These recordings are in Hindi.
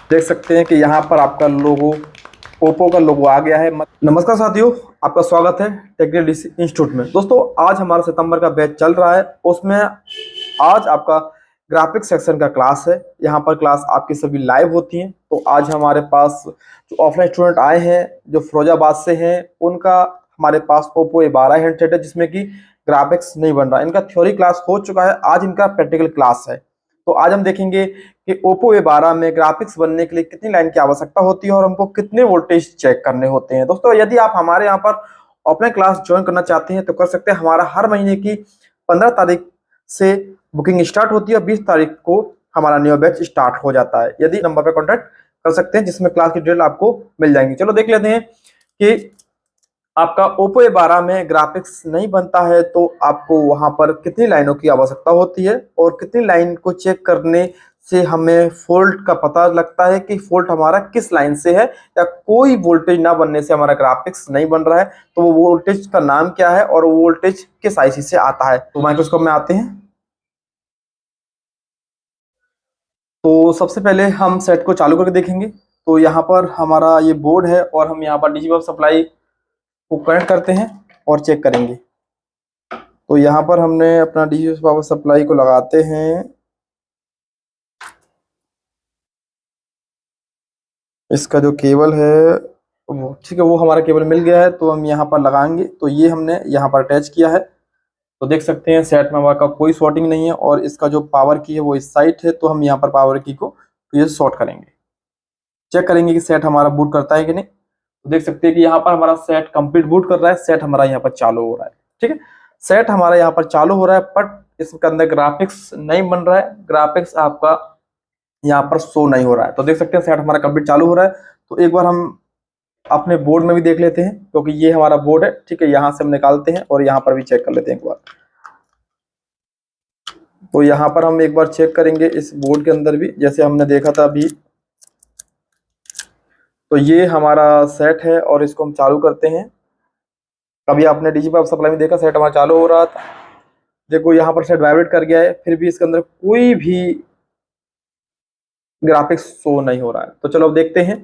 देख सकते हैं कि यहाँ पर आपका लोगो, ओप्पो का लोगो आ गया है। नमस्कार साथियों, आपका स्वागत है टेक्निकल इंस्टीट्यूट में। दोस्तों, आज हमारा सितंबर का बैच चल रहा है। उसमें आज आपका ग्राफिक्स सेक्शन का क्लास है। यहाँ पर क्लास आपकी सभी लाइव होती हैं। तो आज हमारे पास जो ऑफलाइन स्टूडेंट आए हैं, जो फिरोजाबाद से हैं, उनका हमारे पास ओप्पो A12 हैंडसेट है जिसमें कि ग्राफिक्स नहीं बन रहा। इनका थ्योरी क्लास हो चुका है, आज इनका प्रैक्टिकल क्लास है। तो आज हम देखेंगे कि ओप्पो A12 में ग्राफिक्स बनने के लिए कितनी लाइन की आवश्यकता होती है और हमको कितने वोल्टेज चेक करने होते हैं। दोस्तों, यदि आप हमारे यहाँ पर ऑफलाइन क्लास ज्वाइन करना चाहते हैं तो कर सकते हैं। हमारा हर महीने की 15 तारीख से बुकिंग स्टार्ट होती है और 20 तारीख को हमारा न्यू बैच स्टार्ट हो जाता है। यदि नंबर पर कॉन्टैक्ट कर सकते हैं जिसमें क्लास की डिटेल आपको मिल जाएंगी। चलो देख लेते हैं कि आपका ओप्पो A12 में ग्राफिक्स नहीं बनता है तो आपको वहां पर कितनी लाइनों की आवश्यकता होती है और कितनी लाइन को चेक करने से हमें फॉल्ट का पता लगता है कि फॉल्ट हमारा किस लाइन से है, या कोई वोल्टेज ना बनने से हमारा ग्राफिक्स नहीं बन रहा है तो वो वोल्टेज का नाम क्या है और वो वोल्टेज किस आईसी से आता है। तो माइक्रोस्कोप में आते हैं। तो सबसे पहले हम सेट को चालू करके देखेंगे। तो यहाँ पर हमारा ये बोर्ड है और हम यहाँ पर डीसी पावर सप्लाई को कनेक्ट करते हैं और चेक करेंगे। तो यहाँ पर हमने अपना डीसी पावर सप्लाई को लगाते हैं। इसका जो केबल है वो ठीक है, वो हमारा केबल मिल गया है तो हम यहाँ पर लगाएंगे। तो ये हमने यहाँ पर अटैच किया है। तो देख सकते हैं सेट में हमारा कोई शॉर्टिंग नहीं है और इसका जो पावर की है वो इस साइड है। तो हम यहाँ पर पावर की को तो ये शॉर्ट करेंगे, चेक करेंगे कि सेट हमारा बूट करता है कि नहीं। तो देख सकते हैं कि यहाँ पर हमारा सेट कंप्लीट बूट कर रहा है, सेट हमारा यहाँ पर चालू हो रहा है। ठीक है, सेट हमारा यहाँ पर चालू हो रहा है, बट इसके अंदर ग्राफिक्स नहीं बन रहा है। ग्राफिक्स आपका यहाँ पर शो नहीं हो रहा है। तो देख सकते हैं सेट हमारा कंप्लीट चालू हो रहा है। तो एक बार हम अपने बोर्ड में भी देख लेते हैं क्योंकि ये हमारा बोर्ड है। ठीक है, यहाँ से हम निकालते हैं और यहाँ पर भी चेक कर लेते हैं एक बार। तो यहाँ पर हम एक बार चेक करेंगे इस बोर्ड के अंदर भी, जैसे हमने देखा था अभी। तो ये हमारा सेट है और इसको हम चालू करते हैं। कभी आपने डीसी पावर सप्लाई में देखा सेट हमारा चालू हो रहा था, देखो यहाँ पर सेट वाइब्रेट कर गया है, फिर भी इसके अंदर कोई भी ग्राफिक्स शो नहीं हो रहा है। तो चलो अब देखते हैं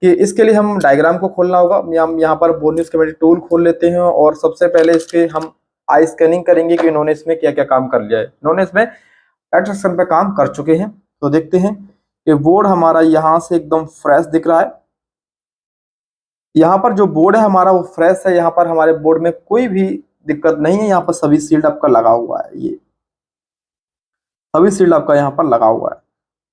कि इसके लिए हम डायग्राम को खोलना होगा। हम यहाँ पर बोनियस कमेटी टूल खोल लेते हैं और सबसे पहले इसके हम आई स्कैनिंग करेंगे कि इन्होंने इसमें क्या क्या काम कर लिया है। इन्होंने इसमें एट्रैक्शन पे काम कर चुके हैं। तो देखते हैं कि बोर्ड हमारा यहाँ से एकदम फ्रेश दिख रहा है। यहाँ पर जो बोर्ड है हमारा वो फ्रेश है। यहाँ पर हमारे बोर्ड में कोई भी दिक्कत नहीं है। यहाँ पर सभी सील्ड आपका लगा हुआ है, ये सभी सील्ड आपका यहाँ पर लगा हुआ है।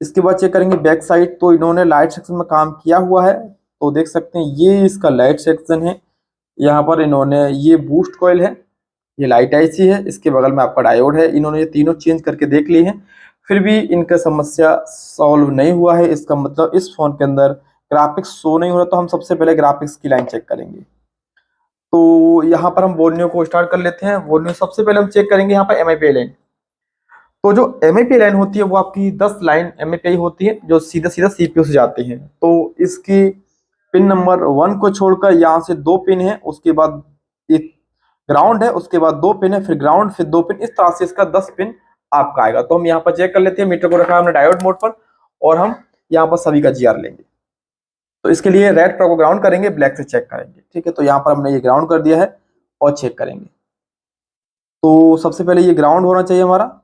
इसके बाद चेक करेंगे बैक साइड। तो इन्होंने लाइट सेक्शन में काम किया हुआ है। तो देख सकते हैं ये इसका लाइट सेक्शन है। यहाँ पर इन्होंने ये बूस्ट कॉइल है, ये लाइट आईसी है, इसके बगल में आपका डायोड है। इन्होंने ये तीनों चेंज करके देख लिए हैं, फिर भी इनका समस्या सॉल्व नहीं हुआ है। इसका मतलब इस फोन के अंदर ग्राफिक्स शो नहीं हो रहा। तो हम सबसे पहले ग्राफिक्स की लाइन चेक करेंगे। तो यहाँ पर हम बोर्नियो को स्टार्ट कर लेते हैं। बोर्नियो सबसे पहले हम चेक करेंगे यहाँ पर एमआईपीआई लाइन। तो जो एमआईपीआई लाइन होती है वो आपकी 10 लाइन एमआईपीआई होती है जो सीधा सीधा सीपीयू से जाती है। तो इसकी पिन नंबर 1 को छोड़कर यहाँ से 2 पिन है, उसके बाद एक ग्राउंड है, उसके बाद 2 पिन है, फिर ग्राउंड, फिर 2 पिन, इस तरह से इसका 10 पिन आपका आएगा। तो हम यहाँ पर चेक कर लेते हैं। मीटर को रखा हमने डायोड मोड पर और हम यहाँ पर सभी का जीआर लेंगे। तो इसके लिए रेड पर को ग्राउंड करेंगे, ब्लैक से चेक करेंगे। ठीक है, तो यहाँ पर हमने ये ग्राउंड कर दिया है और चेक करेंगे। तो सबसे पहले ये ग्राउंड होना चाहिए हमारा,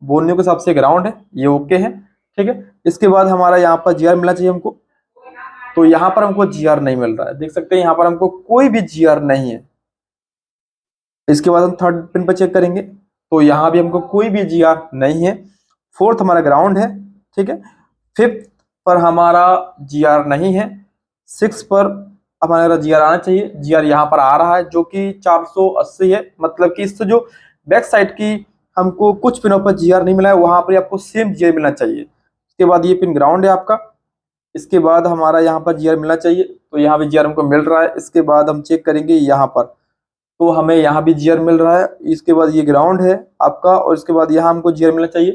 बोनियो के हिसाब से ग्राउंड है, ये ओके है। ठीक है, इसके बाद हमारा यहाँ पर जीआर मिलना चाहिए हमको। तो यहाँ पर हमको जीआर नहीं मिल रहा है, देख सकते हैं यहाँ पर हमको कोई भी जीआर नहीं है। इसके बाद हम थर्ड पिन पर चेक करेंगे। तो यहाँ भी हमको कोई भी जीआर नहीं है। फोर्थ हमारा ग्राउंड है। ठीक है, फिफ्थ पर हमारा जीआर नहीं है। सिक्स पर हमारा जीआर आना चाहिए। जीआर यहाँ पर आ रहा है जो कि 480 है। मतलब कि इससे जो बैक साइड की हमको कुछ पिनों पर जीआर नहीं मिला है, वहां पर आपको सेम जीआर मिलना चाहिए। इसके बाद ये पिन ग्राउंड है आपका। इसके बाद हमारा यहाँ पर जीआर मिलना चाहिए, तो यहाँ भी जीआर हमको मिल रहा है। इसके बाद हम चेक करेंगे यहाँ पर, तो हमें यहाँ भी जीआर मिल रहा है। इसके बाद ये ग्राउंड है आपका और इसके बाद यहाँ हमको जीआर मिलना चाहिए,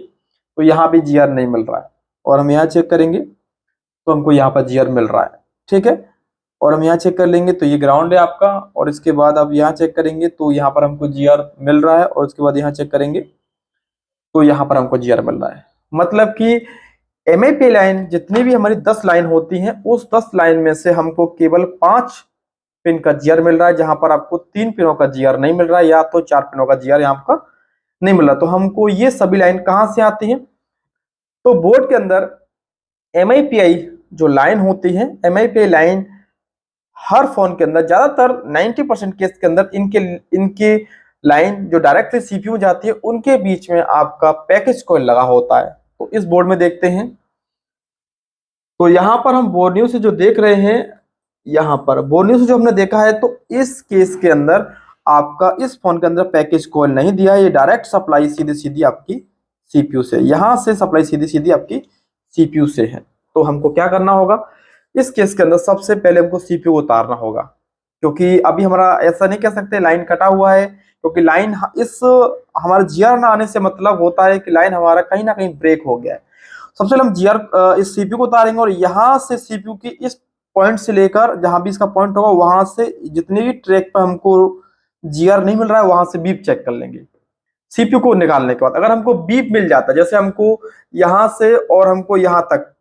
तो यहाँ भी जीआर नहीं मिल रहा है। और हम यहाँ चेक करेंगे तो हमको यहाँ पर जीआर मिल रहा है। ठीक है, और हम यहाँ चेक कर लेंगे तो ये ग्राउंड है आपका। और इसके बाद अब यहाँ चेक करेंगे तो यहाँ पर हमको जीआर मिल रहा है। और उसके बाद यहाँ चेक करेंगे तो यहाँ पर हमको जीआर मिल रहा है। मतलब कि MIPI लाइन जितनी भी हमारी 10 लाइन होती हैं, उस 10 लाइन में से हमको केवल 5 पिन का जीआर मिल रहा है, जहां पर आपको 3 पिनों का जीआर नहीं मिल रहा है, या तो 4 पिनों का जीआर यहाँ का नहीं मिल रहा। तो हमको ये सभी लाइन कहां से आती हैं? तो बोर्ड के अंदर MIPI जो लाइन होती है, MIPI लाइन हर फोन के अंदर ज्यादातर 90% केस के अंदर इनके लाइन जो डायरेक्टली CPU जाती है, उनके बीच में आपका पैकेज कॉइल लगा होता है। तो इस बोर्ड में देखते हैं, तो यहाँ पर हम बोर्नियो से जो देख रहे हैं, यहाँ पर बोर्नियो से जो हमने देखा है, तो इस केस के अंदर आपका इस फोन के अंदर पैकेज कॉइल नहीं दिया है, ये डायरेक्ट सप्लाई सीधी सीधी आपकी CPU से, यहाँ से सप्लाई सीधी सीधी आपकी CPU से है। तो हमको क्या करना होगा, इस केस के अंदर सबसे पहले हमको CPU उतारना होगा, क्योंकि अभी हमारा ऐसा नहीं कह सकते लाइन कटा हुआ है, क्योंकि लाइन इस हमारे जीआर ना आने से मतलब होता है कि लाइन हमारा कहीं ना कहीं ब्रेक हो गया है। सबसे पहले हम जीआर इस CPU को उतारेंगे, और यहाँ से CPU की इस पॉइंट से लेकर जहां भी इसका पॉइंट होगा, वहां से जितने भी ट्रैक पर हमको जीआर नहीं मिल रहा है, वहां से बीप चेक कर लेंगे। CPU को निकालने के बाद अगर हमको बीप मिल जाता है, जैसे हमको यहां से और हमको यहां तक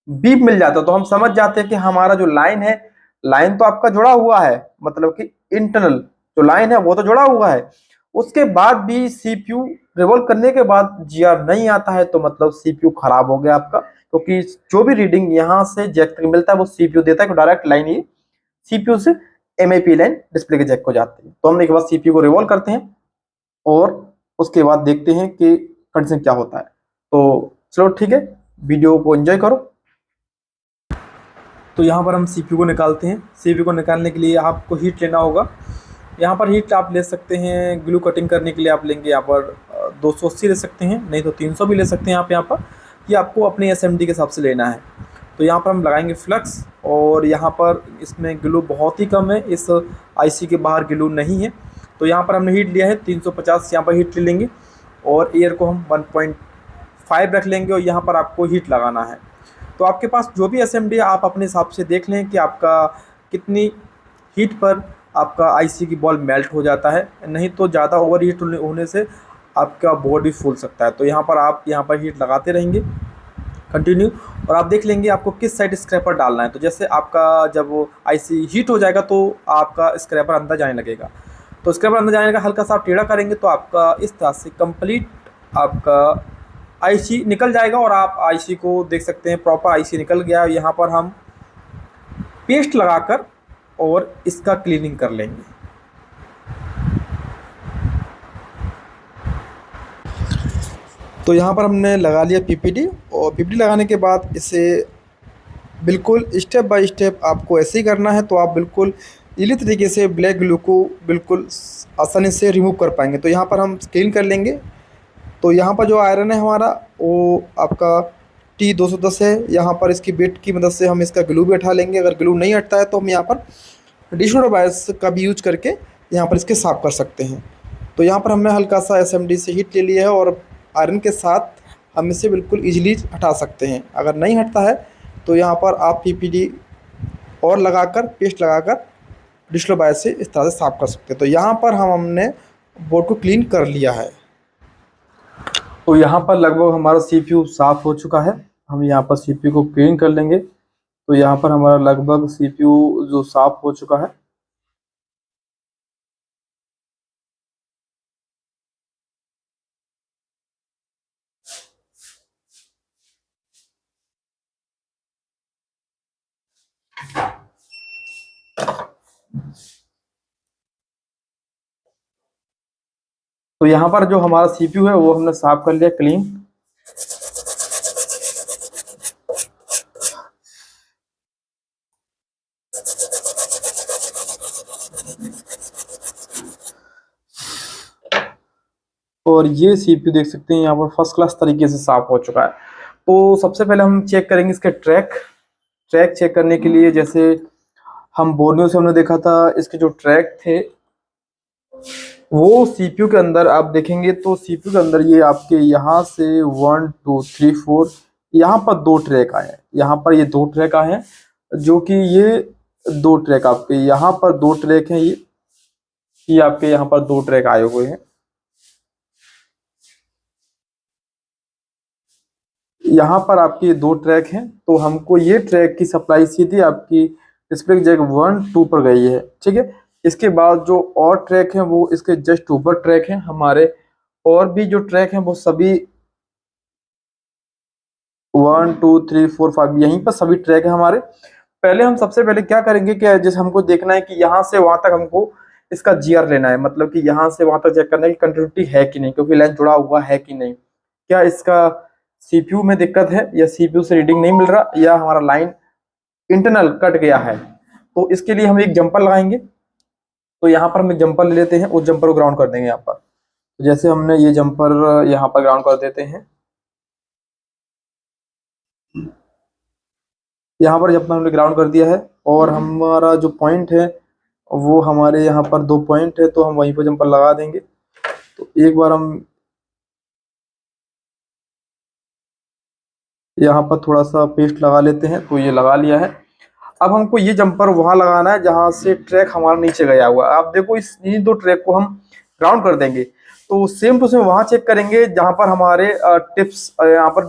बीप मिल जाता, तो हम समझ जाते हैं कि हमारा जो लाइन है, लाइन तो आपका जुड़ा हुआ है, मतलब कि इंटरनल जो लाइन है वो तो जुड़ा हुआ है, उसके बाद भी CPU रिवॉल्व करने के बाद जीआर नहीं आता है, तो मतलब CPU खराब हो गया आपका, क्योंकि जो भी रीडिंग यहाँ से जैक तक मिलता है वो CPU देता है, डायरेक्ट लाइन ये CPU से MIPI लाइन डिस्प्ले के जैक को जाती है। तो हम एक बार CPU को रिवॉल्व करते हैं और उसके बाद देखते हैं कि कंडीशन क्या होता है। तो चलो ठीक है, वीडियो को एंजॉय करो। तो यहाँ पर हम CPU को निकालते हैं। CPU को निकालने के लिए आपको हीट लेना होगा। यहाँ पर हीट आप ले सकते हैं, ग्लू कटिंग करने के लिए आप लेंगे यहाँ पर 280 ले सकते हैं, नहीं तो 300 भी ले सकते हैं आप यहाँ पर, कि आपको अपने SMD के हिसाब से लेना है। तो यहाँ पर हम लगाएंगे फ्लक्स, और यहाँ पर इसमें ग्लू बहुत ही कम है, इस IC के बाहर ग्लू नहीं है। तो यहाँ पर हमने हीट लिया है 350, यहाँ पर हीट ले लेंगे, और एयर को हम 1.5 रख लेंगे, और यहाँ पर आपको हीट लगाना है। तो आपके पास जो भी SMD आप अपने हिसाब से देख लें कि आपका कितनी हीट पर आपका IC की बॉल मेल्ट हो जाता है, नहीं तो ज़्यादा ओवर हीट होने से आपका बोर्ड भी फूल सकता है। तो यहाँ पर आप हीट लगाते रहेंगे कंटिन्यू, और आप देख लेंगे आपको किस साइड स्क्रैपर डालना है। तो जैसे आपका जब वो IC हीट हो जाएगा, तो आपका स्क्रैपर अंदर जाने लगेगा। तो स्क्रैपर अंदर जाने का हल्का सा आप टेढ़ा करेंगे, तो आपका इस तरह से कंप्लीट आपका IC निकल जाएगा, और आप IC को देख सकते हैं प्रॉपर IC निकल गया। यहाँ पर हम पेस्ट लगाकर और इसका क्लीनिंग कर लेंगे। तो यहाँ पर हमने लगा लिया PPD, और PPD लगाने के बाद इसे बिल्कुल स्टेप बाय स्टेप आपको ऐसे ही करना है। तो आप बिल्कुल इसी तरीके से ब्लैक ग्लू को बिल्कुल आसानी से रिमूव कर पाएंगे। तो यहाँ पर हम क्लीन कर लेंगे। तो यहाँ पर जो आयरन है हमारा, वो आपका T210 है। यहाँ पर इसकी बिट की मदद से हम इसका ग्लू भी हटा लेंगे। अगर ग्लू नहीं हटता है तो हम यहाँ पर डिशवॉशर बायस का भी यूज करके यहाँ पर इसके साफ कर सकते हैं। तो यहाँ पर हमने हल्का सा SMD से हीट ले लिया है, और आयरन के साथ हम इसे बिल्कुल ईजिली हटा सकते हैं। अगर नहीं हटता है तो यहाँ पर आप PPD और लगाकर पेस्ट लगाकर डिशवॉशर बायस से इस तरह से साफ कर सकते हैं। तो यहाँ पर हमने बोर्ड को क्लीन कर लिया है। तो यहाँ पर लगभग हमारा CPU साफ हो चुका है। हम यहाँ पर CPU को क्लीन कर लेंगे। तो यहाँ पर हमारा लगभग CPU जो साफ हो चुका है। तो यहाँ पर जो हमारा CPU है वो हमने साफ कर लिया, क्लीन। और ये CPU देख सकते हैं यहाँ पर फर्स्ट क्लास तरीके से साफ हो चुका है। तो सबसे पहले हम चेक करेंगे इसके ट्रैक चेक करने के लिए, जैसे हम बोर्नियो से हमने देखा था, इसके जो ट्रैक थे वो CPU के अंदर आप देखेंगे तो CPU के अंदर ये आपके यहाँ से 1 2 3 4 यहाँ पर 2 ट्रैक आए हैं। यहाँ पर ये 2 ट्रैक आए हैं, जो कि ये 2 ट्रैक आपके यहाँ पर 2 ट्रैक हैं। ये आपके यहाँ पर 2 ट्रैक आए हुए हैं। यहाँ पर आपके दो ट्रैक हैं, तो हमको ये ट्रैक की सप्लाई सीधी आपकी डिस्प्ले जैक 1 2 पर गई है, ठीक है। इसके बाद जो और ट्रैक हैं वो इसके जस्ट ऊपर ट्रैक हैं हमारे, और भी जो ट्रैक हैं वो सभी 1 2 3 4 5 यहीं पर सभी ट्रैक है हमारे। पहले हम सबसे पहले क्या करेंगे कि जैसे हमको देखना है कि यहाँ से वहां तक हमको इसका जीआर लेना है, मतलब कि यहाँ से वहां तक चेक करना है कि कंटिन्यूटी है कि नहीं, क्योंकि लाइन जुड़ा हुआ है कि नहीं, क्या इसका सीपीयू में दिक्कत है या सीपीयू से रीडिंग नहीं मिल रहा या हमारा लाइन इंटरनल कट गया है। तो इसके लिए हम एक जंपर लगाएंगे। तो यहाँ पर हम एक जंपर ले लेते हैं, उस जंपर को ग्राउंड कर देंगे यहाँ पर। तो जैसे हमने ये जंपर यहाँ पर ग्राउंड कर देते हैं, यहाँ पर जब हमने ग्राउंड कर दिया है और हमारा जो पॉइंट है वो हमारे यहाँ पर 2 पॉइंट है, तो हम वहीं पर जंपर लगा देंगे। तो एक बार हम यहाँ पर थोड़ा सा पेस्ट लगा लेते हैं, तो ये लगा लिया है। अब हमको ये जंपर वहां लगाना है जहां से ट्रैक हमारा नीचे गया हुआ है। आप देखो इन 2 ट्रैक को हम ग्राउंड कर देंगे, तो सेम टू सेम वहां चेक करेंगे जहां पर हमारे टिप्स यहाँ पर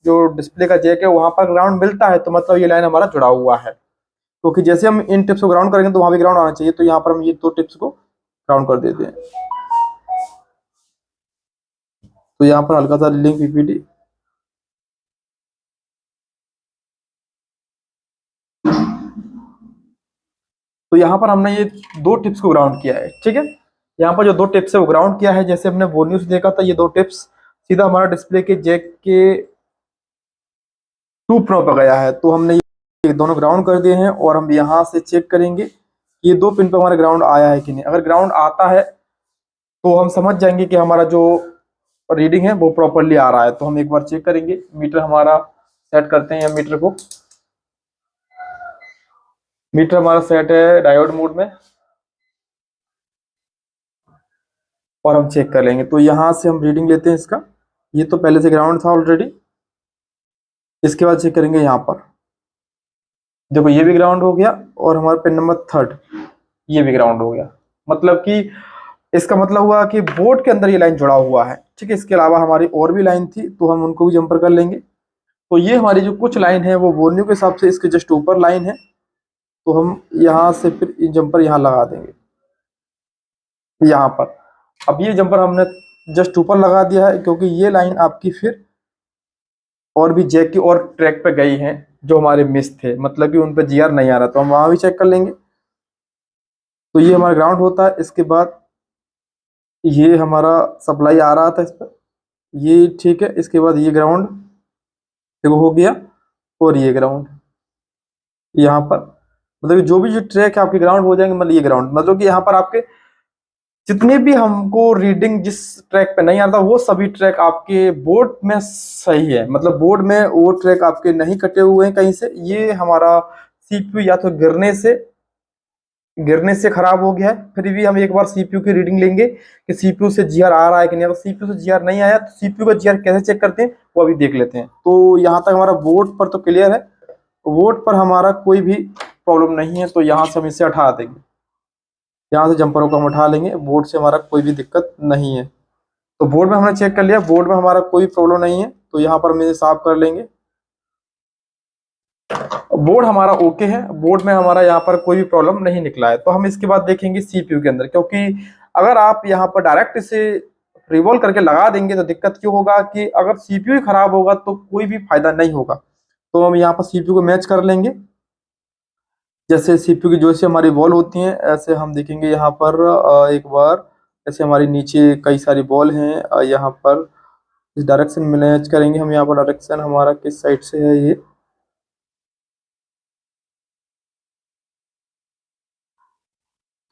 जो डिस्प्ले का जैक है वहां पर ग्राउंड मिलता है, तो मतलब ये लाइन हमारा जुड़ा हुआ है। क्योंकि जैसे हम इन टिप्स को ग्राउंड करेंगे तो वहां भी ग्राउंड आना चाहिए, तो यहाँ पर हम ये 2 टिप्स को ग्राउंड कर देते हैं। तो यहाँ पर हल्का सा लिंक पीपीटी, तो यहाँ पर हमने ये 2 टिप्स को ग्राउंड किया है, ठीक है। यहाँ पर जो 2 टिप्स है वो ग्राउंड किया है। जैसे हमने वो न्यूज देखा था, ये 2 टिप्स सीधा हमारा डिस्प्ले के जैक के 2 प्रो पर गया है, तो हमने ये दोनों ग्राउंड कर दिए हैं। और हम यहाँ से चेक करेंगे कि ये 2 पिन पर हमारा ग्राउंड आया है कि नहीं। अगर ग्राउंड आता है तो हम समझ जाएंगे कि हमारा जो रीडिंग है वो प्रॉपरली आ रहा है। तो हम एक बार चेक करेंगे, मीटर हमारा सेट करते हैं, या मीटर को, मीटर हमारा सेट है डायोड मोड में, और हम चेक कर लेंगे। तो यहाँ से हम रीडिंग लेते हैं इसका, ये तो पहले से ग्राउंड था ऑलरेडी। इसके बाद चेक करेंगे यहाँ पर, देखो ये भी ग्राउंड हो गया, और हमारा पिन नंबर 3 ये भी ग्राउंड हो गया। मतलब कि इसका मतलब हुआ कि बोर्ड के अंदर ये लाइन जुड़ा हुआ है, ठीक है। इसके अलावा हमारी और भी लाइन थी, तो हम उनको भी जंपर कर लेंगे। तो ये हमारी जो कुछ लाइन है वो वोल्यू के हिसाब से इसके जस्ट ऊपर लाइन है, तो हम यहाँ से फिर जंपर यहाँ लगा देंगे यहाँ पर। अब ये जंपर हमने जस्ट ऊपर लगा दिया है, क्योंकि ये लाइन आपकी फिर और भी जैक की और ट्रैक पे गई है जो हमारे मिस थे, मतलब कि उन पे जीआर नहीं आ रहा, तो हम वहां भी चेक कर लेंगे। तो ये हमारा ग्राउंड होता है। इसके बाद ये हमारा सप्लाई आ रहा था इस पर, ये ठीक है। इसके बाद ये ग्राउंड देखो हो गया, और ये ग्राउंड यहाँ पर, मतलब जो भी जो ट्रैक है आपके ग्राउंड हो जाएंगे। मतलब ये ग्राउंड मतलब कि यहाँ पर आपके जितने भी हमको रीडिंग जिस ट्रैक पे नहीं आता वो सभी ट्रैक आपके बोर्ड में सही है, मतलब बोर्ड में वो ट्रैक आपके नहीं कटे हुए हैं कहीं से। ये हमारा सीपीयू या तो गिरने से खराब हो गया है। फिर भी हम एक बार सीपीयू की रीडिंग लेंगे कि सीपीयू से जीआर आ रहा है कि नहीं। अगर सीपीयू से जीआर नहीं आया तो सीपीयू का जीआर कैसे चेक करते हैं वो अभी देख लेते हैं। तो यहाँ तक हमारा बोर्ड पर तो क्लियर है, बोर्ड पर हमारा कोई भी प्रॉब्लम नहीं है। तो यहाँ से हम इसे हटा देंगे, यहाँ से जंपरों को हम उठा लेंगे, बोर्ड से हमारा कोई भी दिक्कत नहीं है। तो बोर्ड में हमने चेक कर लिया, बोर्ड में हमारा कोई प्रॉब्लम नहीं है। तो यहाँ पर हम इसे साफ कर लेंगे। बोर्ड हमारा ओके है, बोर्ड में हमारा यहाँ पर कोई भी प्रॉब्लम नहीं निकला है। तो हम इसके बाद देखेंगे सीपीयू के अंदर, क्योंकि अगर आप यहाँ पर डायरेक्ट इसे रिवॉल्व करके लगा देंगे तो दिक्कत क्यों होगा कि अगर सीपीयू खराब होगा तो कोई भी फायदा नहीं होगा। तो हम यहाँ पर सीपीयू को मैच कर लेंगे। जैसे सीपीयू की जो से हमारी बॉल होती हैं ऐसे हम देखेंगे यहाँ पर एक बार, जैसे हमारी नीचे कई सारी बॉल हैं, यहाँ पर इस डायरेक्शन में मैच करेंगे हम। यहाँ पर डायरेक्शन हमारा किस साइड से है, ये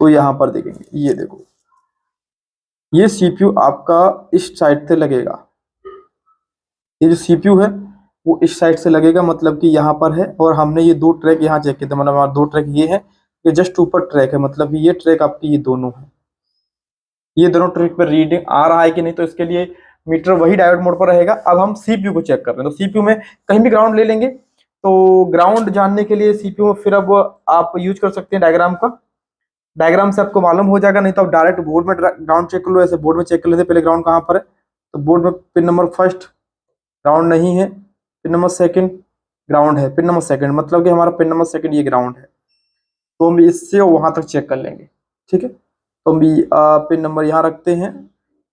तो यहाँ पर देखेंगे, ये देखो ये सीपीयू आपका इस साइड से लगेगा। ये जो सीपीयू है वो इस साइड से लगेगा, मतलब कि यहाँ पर है। और हमने ये 2 ट्रैक यहाँ चेक किए थे, मतलब हमारा 2 ट्रैक ये है, ये जस्ट ऊपर ट्रैक है, मतलब कि ये ट्रैक आपकी ये दोनों है। ये दोनों ट्रैक पर रीडिंग आ रहा है कि नहीं, तो इसके लिए मीटर वही डायोड मोड पर रहेगा। अब हम सीपीयू को चेक कर रहे हैं, तो सीपीयू में कहीं भी ग्राउंड ले लेंगे। तो ग्राउंड जानने के लिए सीपीयू में फिर अब आप यूज कर सकते हैं डायग्राम का, डायग्राम से आपको मालूम हो जाएगा। नहीं तो आप डायरेक्ट बोर्ड में ग्राउंड चेक कर लो, ऐसे बोर्ड में चेक कर लेते पहले ग्राउंड कहाँ पर है। तो बोर्ड में पिन नंबर 1 ग्राउंड नहीं है, पिन नंबर सेकंड ग्राउंड है, पिन नंबर सेकंड मतलब कि हमारा पिन नंबर सेकंड ये ग्राउंड है, तो हम इससे वहां तक चेक कर लेंगे। ठीक है, तो हम पिन नंबर यहाँ रखते हैं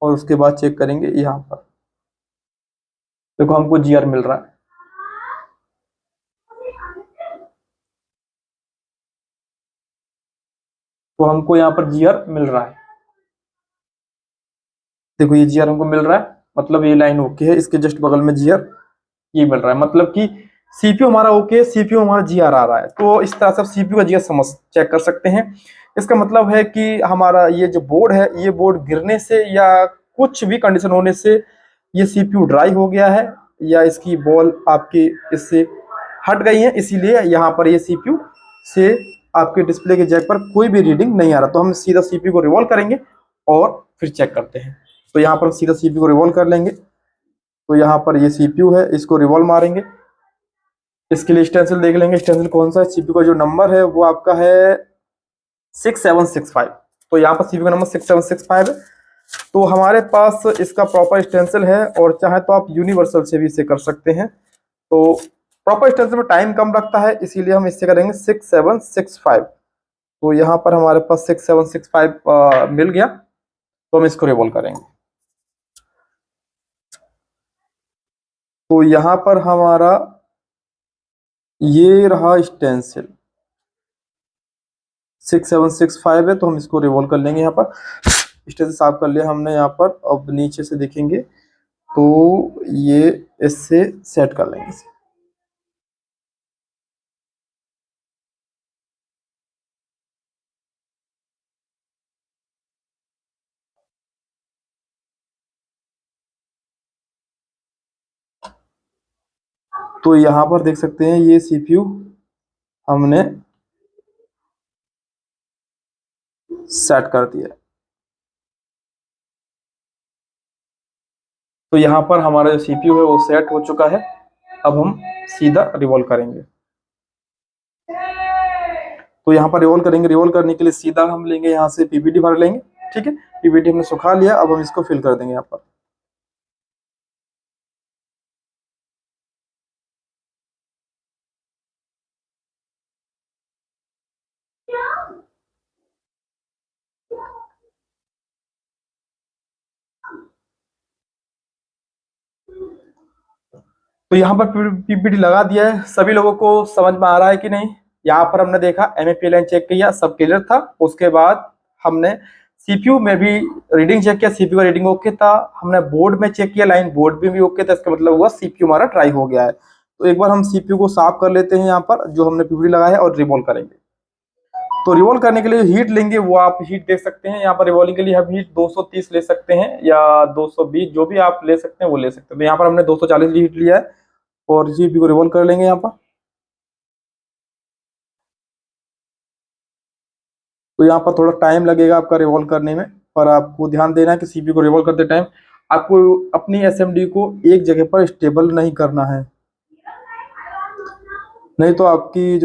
और उसके बाद चेक करेंगे यहाँ पर। देखो हमको जीआर मिल रहा है, तो हमको यहाँ पर जीआर मिल रहा है। देखो ये जीआर हमको मिल रहा है, मतलब ये लाइन ओके है, इसके जस्ट बगल में जीआर ये मिल रहा है, मतलब कि सीपीयू हमारा ओके है, सीपीयू हमारा जीआर आ रहा है। तो इस तरह से सीपीयू का जीआर समझ चेक कर सकते हैं। इसका मतलब है कि हमारा ये जो बोर्ड है, ये बोर्ड गिरने से या कुछ भी कंडीशन होने से ये सीपीयू ड्राई हो गया है, या इसकी बॉल आपकी इससे हट गई है, इसीलिए यहाँ पर ये सीपीयू से आपके डिस्प्ले के जैक पर कोई भी रीडिंग नहीं आ रहा। तो हम सीधा सीपीयू को रिवॉल्व करेंगे और फिर चेक करते हैं। तो यहाँ पर सीधा सीपीयू को रिवॉल्व कर लेंगे। तो यहाँ पर ये सीपीयू है, इसको रिवॉल्व मारेंगे। इसके लिए स्टेंसिल देख लेंगे, स्टेंसिल कौन सा है। सीपीयू का जो नंबर है वो आपका है 6765। तो यहाँ पर सीपीयू का नंबर 6765 है। तो हमारे पास इसका प्रॉपर स्टेंसिल है, और चाहे तो आप यूनिवर्सल से भी इसे कर सकते हैं। तो प्रॉपर स्टेंसिल में टाइम कम लगता है, इसीलिए हम इससे करेंगे 6765। तो यहाँ पर हमारे पास 6765 मिल गया, तो हम इसको रिवॉल्व करेंगे। तो यहाँ पर हमारा ये रहा स्टेंसिल 6765 है, तो हम इसको रिवॉल्व कर लेंगे। यहाँ पर स्टेंसिल साफ कर लिया हमने यहाँ पर। अब नीचे से देखेंगे तो ये इससे सेट कर लेंगे इसे। तो यहाँ पर देख सकते हैं ये सीपीयू हमने सेट कर दिया। तो यहाँ पर हमारा जो सीपीयू है वो सेट हो चुका है। अब हम सीधा रिवॉल्व करेंगे। तो यहाँ पर रिवॉल्व करेंगे, रिवॉल्व करने के लिए सीधा हम लेंगे यहाँ से पीवीटी भर लेंगे। ठीक है, पीवीटी हमने सुखा लिया, अब हम इसको फिल कर देंगे यहाँ पर। तो यहाँ पर पीपीटी लगा दिया है। सभी लोगों को समझ में आ रहा है कि नहीं? यहाँ पर हमने देखा एमएफपी लाइन चेक किया, सब क्लियर था। उसके बाद हमने सीपीयू में भी रीडिंग चेक किया, सीपीयू का रीडिंग ओके था। हमने बोर्ड में चेक किया, लाइन बोर्ड में भी ओके था। इसका मतलब हुआ सीपीयू हमारा ट्राई हो गया है। तो एक बार हम सीपीयू को साफ कर लेते हैं यहाँ पर जो हमने पीपीटी लगाया है, और रिवॉल्व करेंगे। तो रिवॉल्व करने के लिए हीट लेंगे, वो आप हीट देख सकते हैं यहाँ पर। रिवॉल्विंग के लिए हम हीट 230 ले सकते हैं या 220, जो भी आप ले सकते हैं वो ले सकते हैं। तो यहाँ पर हमने 240 हीट लिया है, और जीपी को रिवॉल्व कर लेंगे यहाँ पर। तो यहाँ पर थोड़ा टाइम लगेगा आपका रिवॉल्व करने में, पर आपको ध्यान देना है कि सीपी को रिवॉल्व करते टाइम आपको अपनी एसएमडी को एक जगह पर स्टेबल नहीं करना है, नहीं तो आपकी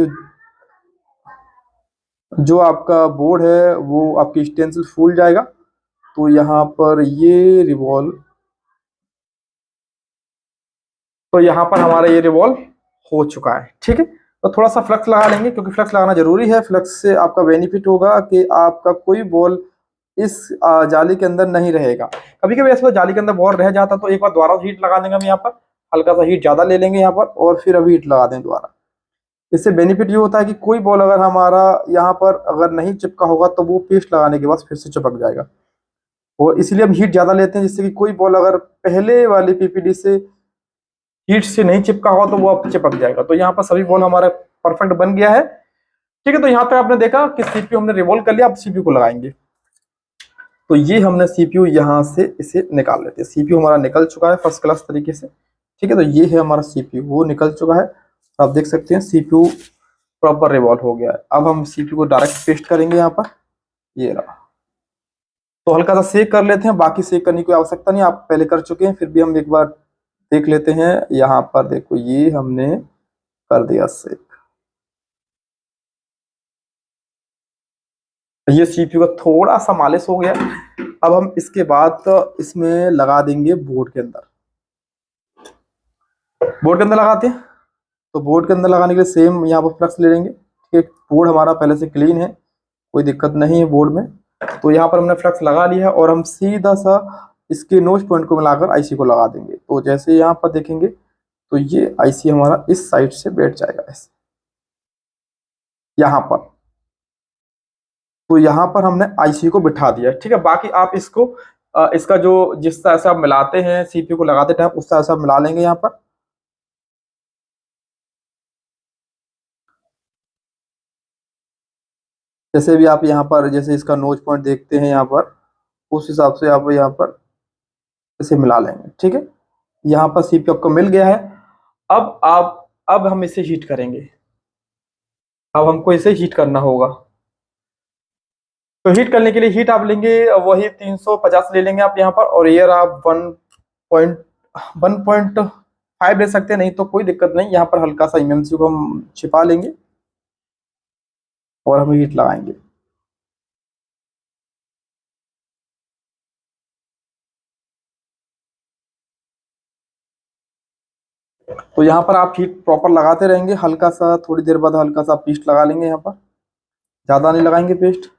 जो आपका बोर्ड है वो आपकी स्टेंसिल फूल जाएगा। तो यहाँ पर ये रिवॉल्व, तो यहाँ पर हमारा ये रिवॉल्व हो चुका है। ठीक है, तो थोड़ा सा फ्लक्स लगा लेंगे, क्योंकि फ्लक्स लगाना जरूरी है। फ्लक्स से आपका बेनिफिट होगा कि आपका कोई बॉल इस जाली के अंदर नहीं रहेगा। कभी कभी ऐसा जाली के अंदर बॉल रह जाता, तो एक बार दोबारा हीट लगा देंगे हम यहाँ पर, हल्का सा हीट ज्यादा ले लेंगे यहाँ पर, और फिर अभी हीट लगा दें दोबारा। इससे बेनिफिट ये होता है कि कोई बॉल अगर हमारा यहाँ पर अगर नहीं चिपका होगा, तो वो पेस्ट लगाने के बाद फिर से चिपक जाएगा। और इसलिए हम हीट ज्यादा लेते हैं, जिससे कि कोई बॉल अगर पहले वाली पीपीडी से हीट से नहीं चिपका हुआ तो वो अब चिपक जाएगा। तो यहाँ पर सभी बॉल हमारा परफेक्ट बन गया है। ठीक है, तो यहाँ पे आपने देखा कि सीपीयू हमने रिवॉल्व कर लिया। अब सीपीयू को लगाएंगे। तो ये हमने सीपीयू यहाँ से इसे निकाल लेते हैं। सीपीयू हमारा निकल चुका है फर्स्ट क्लास तरीके से। ठीक है, तो ये है हमारा सीपीयू, वो निकल चुका है। आप देख सकते हैं सीपीयू प्रॉपर रिवॉल्व हो गया है। अब हम सीपीयू को डायरेक्ट पेस्ट करेंगे यहाँ पर, ये रहा। तो हल्का सा सेक कर लेते हैं, बाकी सेक करने की आवश्यकता नहीं, आप पहले कर चुके हैं, फिर भी हम एक बार देख लेते हैं। यहाँ पर देखो ये हमने कर दिया सेक। ये सीपीयू का थोड़ा सा मालिश हो गया। अब हम इसके बाद इसमें लगा देंगे बोर्ड के अंदर। बोर्ड के अंदर लगाते हैं। तो बोर्ड के अंदर लगाने के लिए सेम यहाँ पर फ्लक्स ले लेंगे। ठीक है, बोर्ड हमारा पहले से क्लीन है, कोई दिक्कत नहीं है बोर्ड में। तो यहाँ पर हमने फ्लक्स लगा लिया है और हम सीधा सा इसके नोच पॉइंट को मिलाकर आईसी को लगा देंगे। तो जैसे यहाँ पर देखेंगे तो ये आईसी हमारा इस साइड से बैठ जाएगा ऐसे यहाँ पर। तो यहाँ पर हमने आईसी को बिठा दिया है। ठीक है, बाकी आप इसको इसका जो जिस तरह से आप मिलाते हैं सीपीयू को लगाते टाइम उस तरह से आप मिला लेंगे यहाँ पर। जैसे भी आप यहाँ पर जैसे इसका नोच पॉइंट देखते हैं यहाँ पर, उस हिसाब से आप यहाँ पर इसे मिला लेंगे। ठीक है, यहाँ पर सीपीयू आपको मिल गया है। अब हम इसे हीट करेंगे। अब हमको इसे हीट करना होगा। तो हीट करने के लिए हीट आप लेंगे वही 350 ले लेंगे आप यहाँ पर, और एयर आप 1.5 ले सकते हैं, नहीं तो कोई दिक्कत नहीं। यहाँ पर हल्का सा एमएमसी को हम छिपा लेंगे और हम हीट लगाएंगे। तो यहाँ पर आप हीट प्रॉपर लगाते रहेंगे, हल्का सा थोड़ी देर बाद हल्का सा पेस्ट लगा लेंगे यहाँ पर, ज़्यादा नहीं लगाएंगे पेस्ट।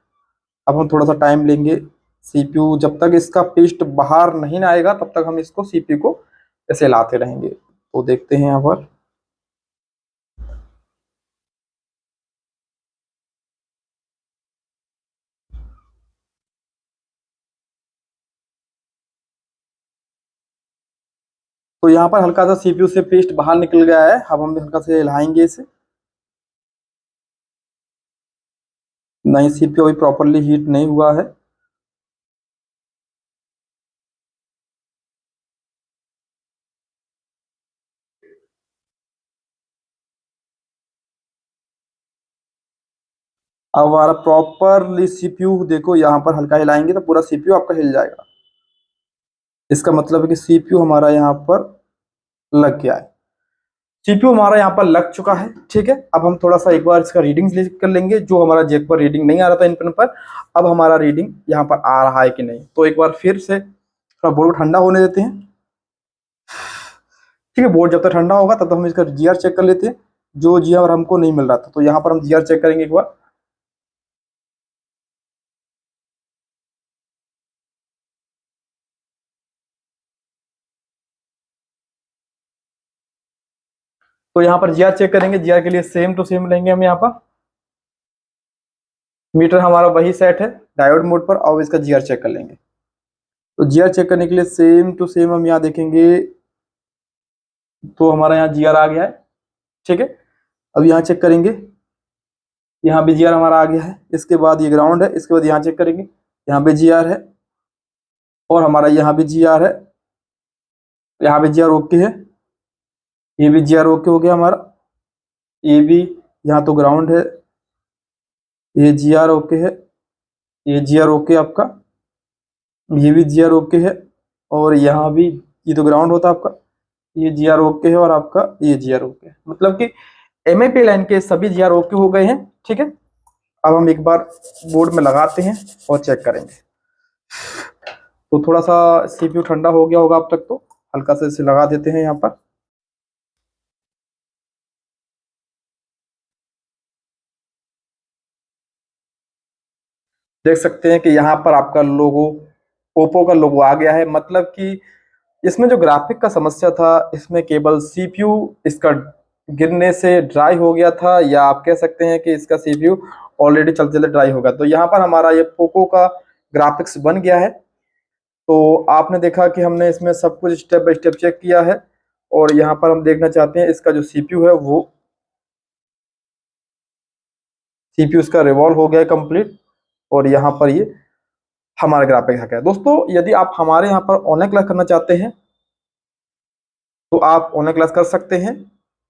अब हम थोड़ा सा टाइम लेंगे। सीपीयू जब तक इसका पेस्ट बाहर नहीं ना आएगा तब तक हम इसको सीपीयू को ऐसे लाते रहेंगे। तो देखते हैं यहाँ पर। तो यहाँ पर हल्का सा सीपीयू से पेस्ट बाहर निकल गया है। अब हम हल्का से हिलाएंगे इसे। नहीं, सीपीयू अभी प्रॉपरली हीट नहीं हुआ है। अब हमारा प्रॉपरली सीपीयू देखो, यहाँ पर हल्का हिलाएंगे तो पूरा सीपीयू आपका हिल जाएगा। इसका मतलब है कि सीपीयू हमारा यहाँ पर लग गया है। सीपीयू हमारा यहाँ पर लग चुका है। ठीक है, अब हम थोड़ा सा एक बार इसका रीडिंग कर लेंगे। जो हमारा जेक पर रीडिंग नहीं आ रहा था इन पिन पर, अब हमारा रीडिंग यहाँ पर आ रहा है कि नहीं। तो एक बार फिर से थोड़ा बोर्ड को ठंडा होने देते हैं। ठीक है, बोर्ड जब तक ठंडा होगा तब तक हम इसका जीआर चेक कर लेते हैं। जो जीआर हमको नहीं मिल रहा था, तो यहाँ पर हम जीआर चेक करेंगे एक बार। तो यहाँ पर जीआर चेक करेंगे। जीआर के लिए सेम टू सेम लेंगे हम यहाँ पर। मीटर हमारा वही सेट है डायोड मोड पर, और इसका जीआर चेक कर लेंगे। तो जीआर चेक करने के लिए सेम टू सेम हम यहाँ देखेंगे तो हमारा यहाँ जीआर आ गया है। ठीक है, अब यहाँ चेक करेंगे। यहाँ भी जीआर हमारा आ गया है। इसके बाद ये ग्राउंड है। इसके बाद यहाँ चेक करेंगे, यहाँ पे जीआर है और हमारा यहाँ भी जीआर है। यहाँ पे जीआर ओके है। ये भी जीआर ओके हो गया हमारा। ये भी यहाँ तो ग्राउंड है। ये जीआर ओके है। ये जीआर ओके आपका। ये भी जीआर ओके है। और यहाँ भी, ये तो ग्राउंड होता आपका। ये जीआर ओके है और आपका ये जीआर ओके है। मतलब कि एमआईपी लाइन के सभी जीआर ओके हो गए हैं। ठीक है, अब हम एक बार बोर्ड में लगाते हैं और चेक करेंगे। तो थोड़ा सा सीपीयू ठंडा हो गया होगा अब तक, तो हल्का से इसे लगा देते हैं यहाँ पर। देख सकते हैं कि यहाँ पर आपका लोगो, ओप्पो का लोगो आ गया है। मतलब कि इसमें जो ग्राफिक का समस्या था, इसमें केवल सीपीयू इसका गिरने से ड्राई हो गया था, या आप कह सकते हैं कि इसका सीपीयू ऑलरेडी चलते चलते ड्राई होगा। तो यहाँ पर हमारा ये पोको का ग्राफिक्स बन गया है। तो आपने देखा कि हमने इसमें सब कुछ स्टेप बाय स्टेप चेक किया है। और यहाँ पर हम देखना चाहते हैं इसका जो सीपीयू है वो सीपीयू इसका रिवॉल्व हो गया है कंप्लीट। और यहाँ पर ये हमारा ग्राफिक्स आ गया। दोस्तों, यदि आप हमारे यहाँ पर ऑनलाइन क्लास करना चाहते हैं तो आप ऑनलाइन क्लास कर सकते हैं।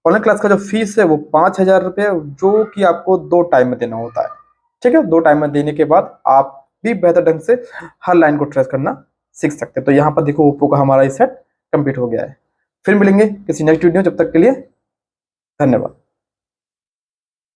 ऑनलाइन क्लास का जो फीस है वो 5,000 रुपये, जो कि आपको 2 टाइम में देना होता है। ठीक है, 2 टाइम में देने के बाद आप भी बेहतर ढंग से हर लाइन को ट्रेस करना सीख सकते हैं। तो यहाँ पर देखो ओप्पो का हमारा ये सेट कंप्लीट हो गया है। फिर मिलेंगे किसी नेक्स्ट वीडियो, जब तक के लिए धन्यवाद।